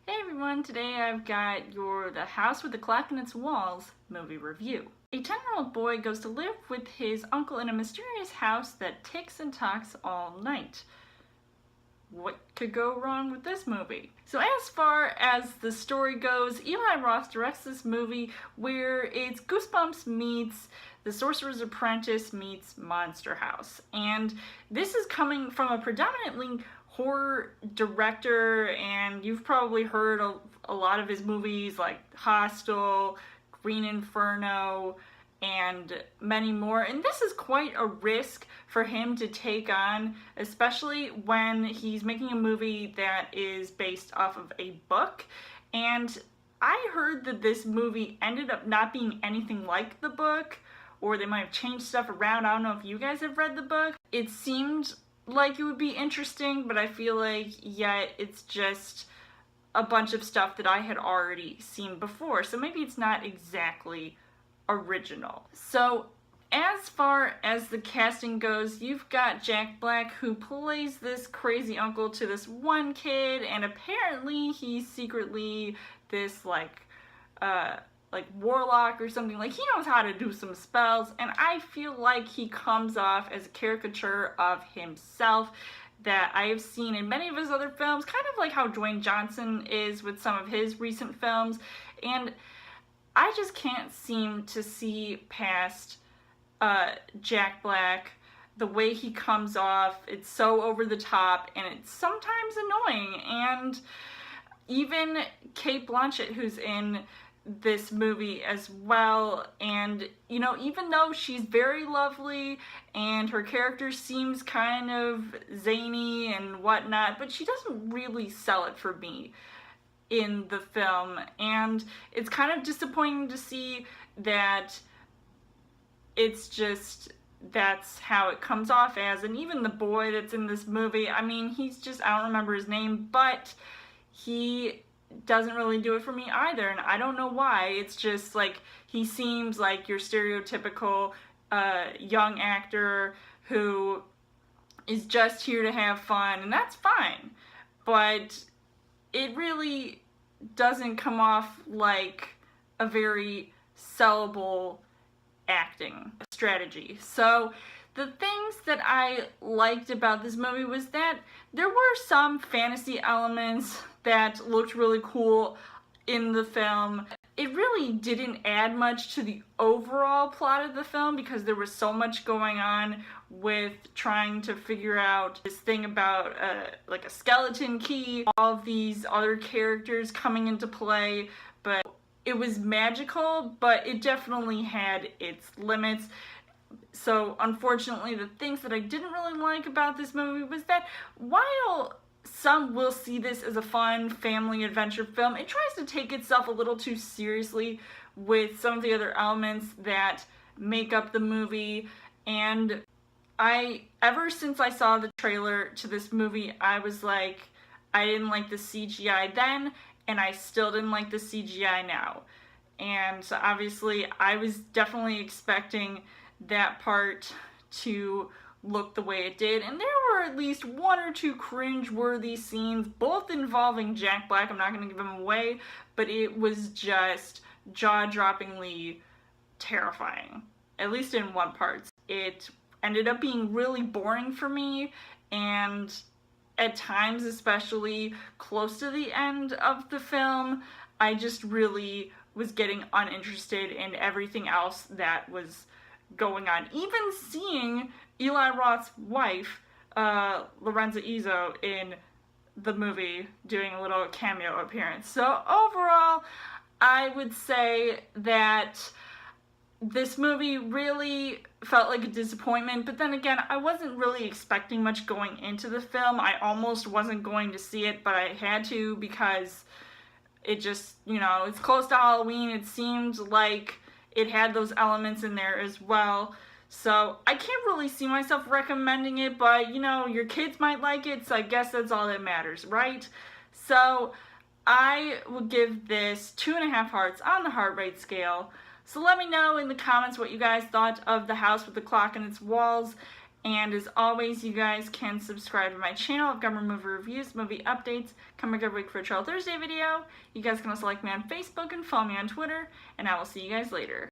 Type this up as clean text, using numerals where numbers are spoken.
Hey everyone, today I've got your The House with the Clock in Its Walls movie review. A 10-year-old boy goes to live with his uncle in a mysterious house that ticks and talks all night. What could go wrong with this movie? So as far as the story goes, Eli Roth directs this movie where it's Goosebumps meets The Sorcerer's Apprentice meets Monster House. And this is coming from a predominantly horror director, and you've probably heard a lot of his movies like Hostel, Green Inferno, and many more. And this is quite a risk for him to take on, especially when he's making a movie that is based off of a book. And I heard that this movie ended up not being anything like the book, or they might have changed stuff around. I don't know if you guys have read the book. It seemed like it would be interesting, but I feel like yet it's just a bunch of stuff that I had already seen before, so maybe it's not exactly original. So as far as the casting goes, you've got Jack Black, who plays this crazy uncle to this one kid, and apparently he's secretly this like warlock or something. Like, he knows how to do some spells, and I feel like he comes off as a caricature of himself that I have seen in many of his other films, kind of like how Dwayne Johnson is with some of his recent films. And I just can't seem to see past Jack Black, the way he comes off. It's so over the top, and it's sometimes annoying. And even Cate Blanchett, who's in this movie as well, and you know, even though she's very lovely and her character seems kind of zany and whatnot, but she doesn't really sell it for me in the film. And it's kind of disappointing to see that it's just that's how it comes off as. And even the boy that's in this movie, I mean, he's just, I don't remember his name, but he doesn't really do it for me either, and I don't know why. It's just like he seems like your stereotypical young actor who is just here to have fun, and that's fine, but it really doesn't come off like a very sellable acting strategy. So the things that I liked about this movie was that there were some fantasy elements that looked really cool in the film. It really didn't add much to the overall plot of the film because there was so much going on with trying to figure out this thing about like a skeleton key, all of these other characters coming into play. But it was magical, but it definitely had its limits. So unfortunately, the things that I didn't really like about this movie was that while some will see this as a fun family adventure film, it tries to take itself a little too seriously with some of the other elements that make up the movie. And ever since I saw the trailer to this movie, I was like, I didn't like the CGI then, and I still didn't like the CGI now. And so obviously I was definitely expecting that part to look the way it did, and there were at least one or two cringe-worthy scenes, both involving Jack Black. I'm not going to give him away, but it was just jaw-droppingly terrifying, at least in one part. It ended up being really boring for me, and at times, especially close to the end of the film, I just really was getting uninterested in everything else that was going on. Even seeing Eli Roth's wife, Lorenza Izzo, in the movie doing a little cameo appearance. So overall, I would say that this movie really felt like a disappointment, but then again, I wasn't really expecting much going into the film. I almost wasn't going to see it, but I had to because it just, you know, it's close to Halloween. It seemed like it had those elements in there as well. So I can't really see myself recommending it, but you know, your kids might like it, so I guess that's all that matters, right? So I will give this 2.5 hearts on the heart rate scale. So let me know in the comments what you guys thought of The House with the Clock in Its Walls. And as always, you guys can subscribe to my channel. I've got more movie reviews, movie updates coming every week for a Trail Thursday video. You guys can also like me on Facebook and follow me on Twitter, and I will see you guys later.